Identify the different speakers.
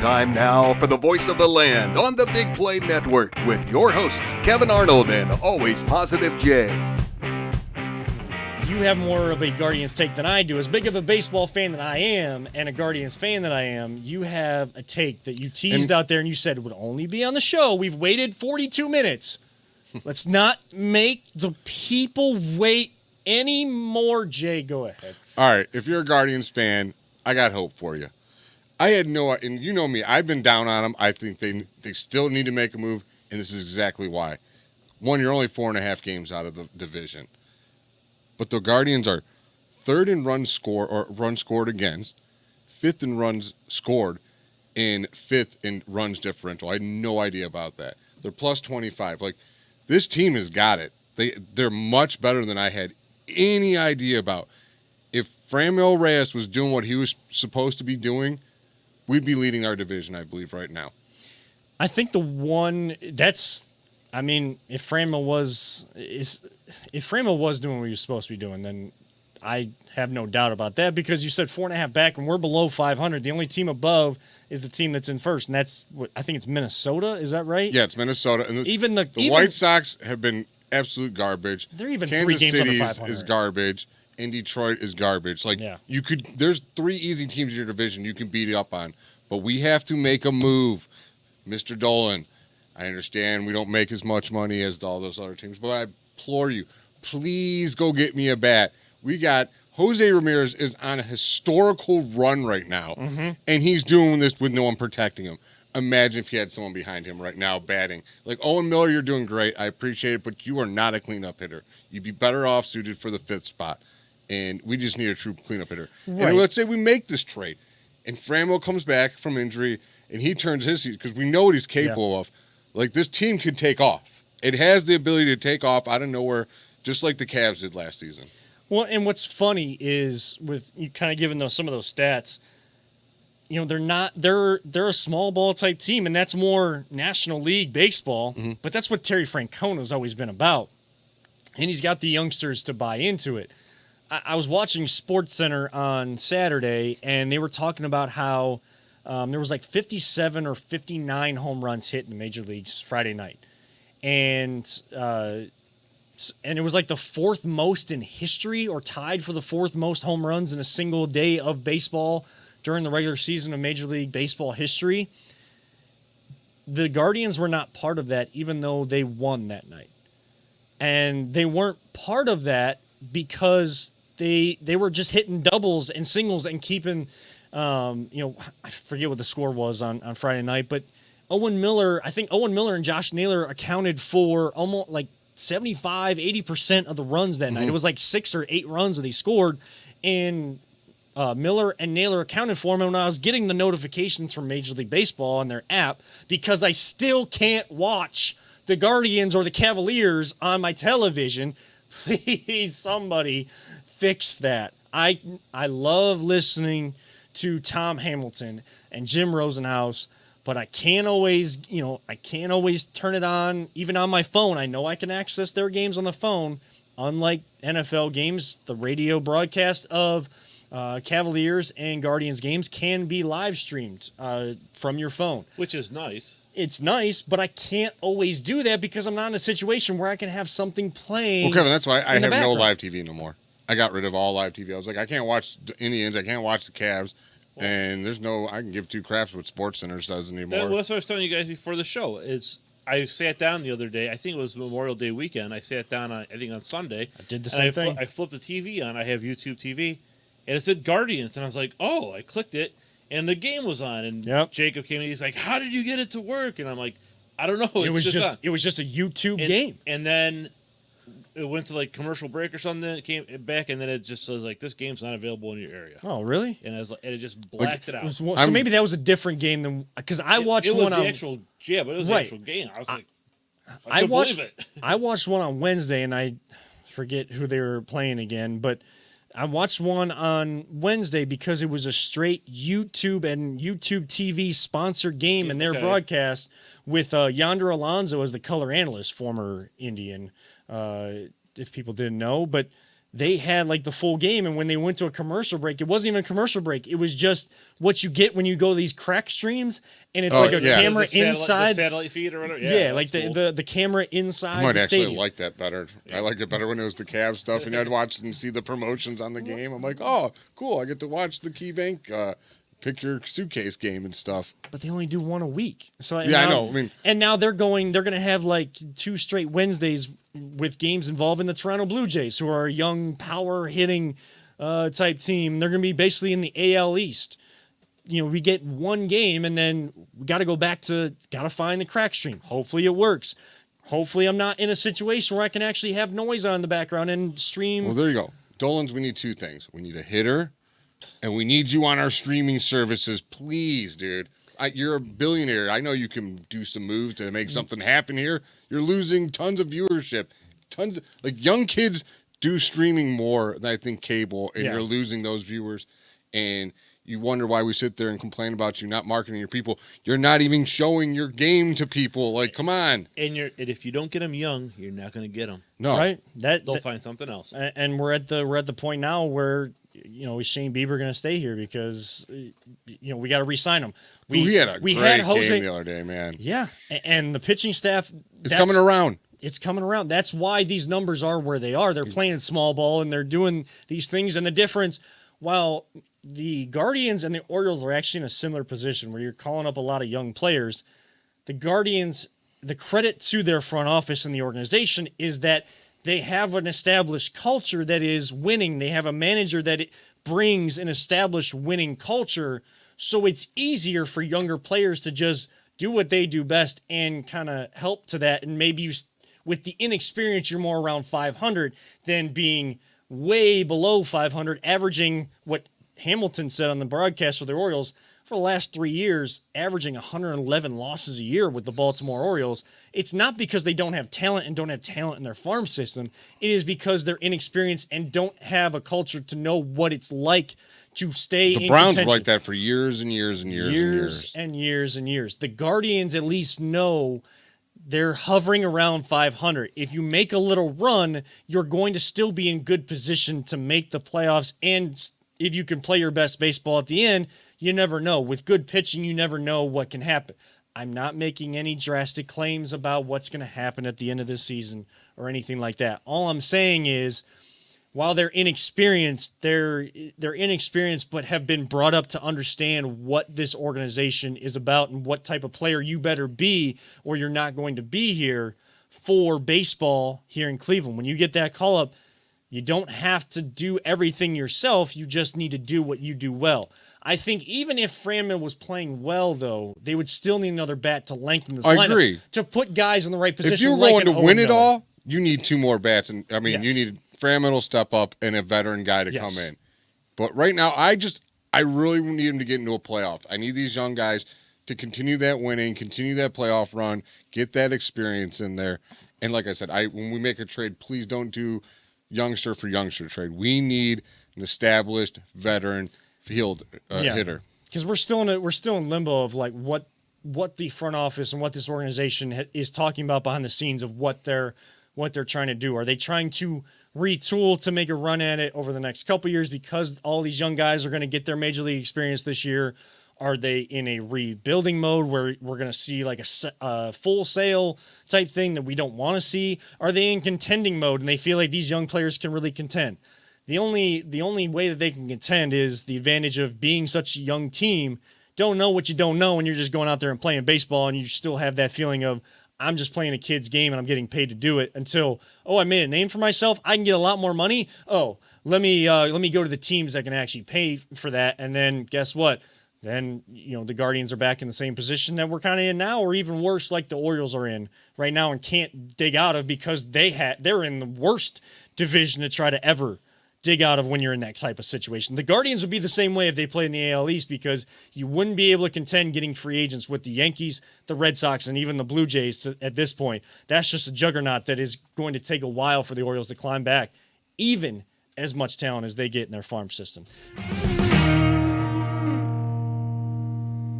Speaker 1: Time now for the voice of the land on the Big Play Network with your hosts, Kevin Arnold and Always Positive Jay.
Speaker 2: You have more of a Guardians take than I do. As big of a baseball fan that I am and a Guardians fan that I am, you have a take that you teased out there and you said it would only be on the show. We've waited 42 minutes. Let's not make the people wait any more. Jay, go ahead.
Speaker 3: All right, if you're a Guardians fan, I got hope for you. I had no, and you know me, I've been down on them. I think they still need to make a move, and this is exactly why. One, you're only 4.5 games out of the division. But the Guardians are third in runs scored against, fifth in runs scored, and fifth in runs differential. I had no idea about that. They're plus 25. Like, this team has got it. They're much better than I had any idea about. If Franmil Reyes was doing what he was supposed to be doing, we'd be leading our division, I believe, right now.
Speaker 2: I think if Franmil was doing what he was supposed to be doing, then I have no doubt about that, because you said 4.5 back and we're below 500. The only team above is the team that's in first, and that's I think it's Minnesota. Is that right?
Speaker 3: Yeah, it's Minnesota. And the White Sox have been absolute garbage.
Speaker 2: They're even
Speaker 3: Kansas
Speaker 2: 3 games
Speaker 3: City
Speaker 2: under 500.
Speaker 3: is garbage, and Detroit is garbage. Like,
Speaker 2: yeah.
Speaker 3: There's 3 easy teams in your division you can beat up on, but we have to make a move, Mr. Dolan. I understand we don't make as much money as all those other teams, but I implore you, please go get me a bat. We got Jose Ramirez is on a historical run right now, and he's doing this with no one protecting him. Imagine if he had someone behind him right now batting. Like, Owen Miller, you're doing great. I appreciate it, but you are not a cleanup hitter. You'd be better off suited for the 5th spot, and we just need a true cleanup hitter. Right. And let's say we make this trade, and Franmil comes back from injury, and he turns his season, because we know what he's capable of. Like, this team can take off. It has the ability to take off out of nowhere, just like the Cavs did last season.
Speaker 2: Well, and what's funny is, with you kind of giving some of those stats, you know, they're a small ball type team, and that's more National League baseball, but that's what Terry Francona's always been about. And he's got the youngsters to buy into it. I was watching SportsCenter on Saturday, and they were talking about how there was like 57 or 59 home runs hit in the major leagues Friday night. And it was like the 4th most in history, or tied for the 4th most home runs in a single day of baseball during the regular season of Major League Baseball history. The Guardians were not part of that, even though they won that night. And they weren't part of that because they were just hitting doubles and singles and keeping, I forget what the score was on Friday night, but I think Owen Miller and Josh Naylor accounted for almost like 75-80% of the runs that night. It was like 6 or 8 runs that they scored, and Miller and Naylor accounted for them. And when I was getting the notifications from Major League Baseball on their app, because I still can't watch the Guardians or the Cavaliers on my television, please, somebody fix that. I love listening to Tom Hamilton and Jim Rosenhaus, but I can't always turn it on, even on my phone. I know I can access their games on the phone. Unlike NFL games, the radio broadcast of Cavaliers and Guardians games can be live streamed from your phone.
Speaker 4: Which is nice.
Speaker 2: It's nice, but I can't always do that because I'm not in a situation where I can have something playing.
Speaker 3: Well, Kevin, that's why I have no live TV no more. I got rid of all live TV. I was like, I can't watch the Indians. I can't watch the Cavs. And I can give 2 craps what SportsCenter says anymore.
Speaker 4: That's what I was telling you guys before the show. I sat down the other day. I think it was Memorial Day weekend. I sat down, on Sunday.
Speaker 2: I did the same thing.
Speaker 4: I flipped the TV on. I have YouTube TV. And it said Guardians. And I was like, oh, I clicked it. And the game was on. And Jacob came in. He's like, how did you get it to work? And I'm like, I don't know.
Speaker 2: It was just a YouTube game.
Speaker 4: And then it went to like commercial break or something. It came back, and then it just says like, this game's not available in your area.
Speaker 2: Oh, really?
Speaker 4: And it just blacked it out.
Speaker 2: So maybe that was a different game than, because I watched one on.
Speaker 4: But it was the actual game. I was like, I
Speaker 2: watched
Speaker 4: believe it.
Speaker 2: I watched one on Wednesday, and I forget who they were playing again, but I watched one on Wednesday because it was a straight YouTube and YouTube TV sponsored game in their broadcast with Yonder Alonso as the color analyst, former Indian, if people didn't know. But they had like the full game, and when they went to a commercial break, it wasn't even a commercial break. It was just what you get when you go to these crack streams, and it's like a camera inside
Speaker 4: the satellite feed or whatever.
Speaker 2: Yeah, like the camera inside.
Speaker 3: I might
Speaker 2: the
Speaker 3: actually
Speaker 2: stadium.
Speaker 3: like that better. I like it better when it was the Cavs stuff, and I'd watch and see the promotions on the game. I'm like, oh, cool! I get to watch the KeyBank pick your suitcase game and stuff.
Speaker 2: But they only do one a week. So
Speaker 3: yeah,
Speaker 2: now,
Speaker 3: I know. I mean,
Speaker 2: and now they're going to have like 2 straight Wednesdays with games involving the Toronto Blue Jays, who are a young power hitting type team. They're going to be basically in the AL East. We get one game, and then we got to find the crack stream. Hopefully it works. Hopefully I'm not in a situation where I can actually have noise on in the background and stream.
Speaker 3: Well, there you go. Dolan's, we need 2 things. We need a hitter, and we need you on our streaming services. Please, dude. You're a billionaire. I know you can do some moves to make something happen here. You're losing tons of viewership. Young kids do streaming more than I think cable, and you're losing those viewers. And you wonder why we sit there and complain about you not marketing your people. You're not even showing your game to people. Like, come on.
Speaker 4: And if you don't get them young, you're not going to get them.
Speaker 3: No.
Speaker 2: Right?
Speaker 4: They'll find something else.
Speaker 2: And we're at the point now where is Shane Bieber going to stay here because we got to re-sign him.
Speaker 3: We had a great game the other day, man.
Speaker 2: Yeah, and the pitching staff
Speaker 3: it's coming around.
Speaker 2: It's coming around. That's why these numbers are where they are. They're playing small ball and they're doing these things. And the difference, while the Guardians and the Orioles are actually in a similar position where you're calling up a lot of young players, the Guardians, the credit to their front office and the organization is that they have an established culture that is winning. They have a manager that brings an established winning culture. So it's easier for younger players to just do what they do best and kind of help to that. And maybe with the inexperience, you're more around 500 than being way below 500, averaging what Hamilton said on the broadcast for the Orioles for the last 3 years, averaging 111 losses a year with the Baltimore Orioles. It's not because they don't have talent and don't have talent in their farm system. It is because they're inexperienced and don't have a culture to know what it's like to stay in
Speaker 3: the Browns
Speaker 2: contention.
Speaker 3: were like that for years and years and years and years. The Guardians at least know they're hovering around 500. If you make a little run, you're going to still be in good position to make the playoffs. And if you can play your best baseball at the end, you never know. With good pitching, you never know what can happen. I'm not making any drastic claims about what's going to happen at the end of this season or anything like that. All I'm saying is, while they're inexperienced, they're inexperienced, but have been brought up to understand what this organization is about and what type of player you better be, or you're not going to be here for baseball here in Cleveland. When you get that call up, you don't have to do everything yourself. You just need to do what you do well. I think even if Franman was playing well, though, they would still need another bat to lengthen this lineup. I agree. To put guys in the right position. If you're going to win it all, you need 2 more bats. And you need Franman will step up and a veteran guy to come in. But right now, I really need him to get into a playoff. I need these young guys to continue that winning, continue that playoff run, get that experience in there. And like I said, when we make a trade, please don't do youngster for youngster trade. We need an established veteran field hitter.
Speaker 2: Because we're still in limbo of like what the front office and what this organization is talking about behind the scenes of what they're trying to do. Are they trying to retool to make a run at it over the next couple of years because all these young guys are going to get their major league experience this year? Are they in a rebuilding mode where we're going to see like a full sale type thing that we don't want to see? Are they in contending mode and they feel like these young players can really contend? The only way that they can contend is the advantage of being such a young team. Don't know what you don't know, and you're just going out there and playing baseball, and you still have that feeling of, I'm just playing a kid's game and I'm getting paid to do it until, I made a name for myself. I can get a lot more money. Let me go to the teams that can actually pay for that. And then guess what? Then, the Guardians are back in the same position that we're kind of in now, or even worse, like the Orioles are in right now and can't dig out of because they're in the worst division to try to ever dig out of when you're in that type of situation. The Guardians would be the same way if they played in the AL East because you wouldn't be able to contend getting free agents with the Yankees, the Red Sox, and even the Blue Jays at this point. That's just a juggernaut that is going to take a while for the Orioles to climb back, even as much talent as they get in their farm system.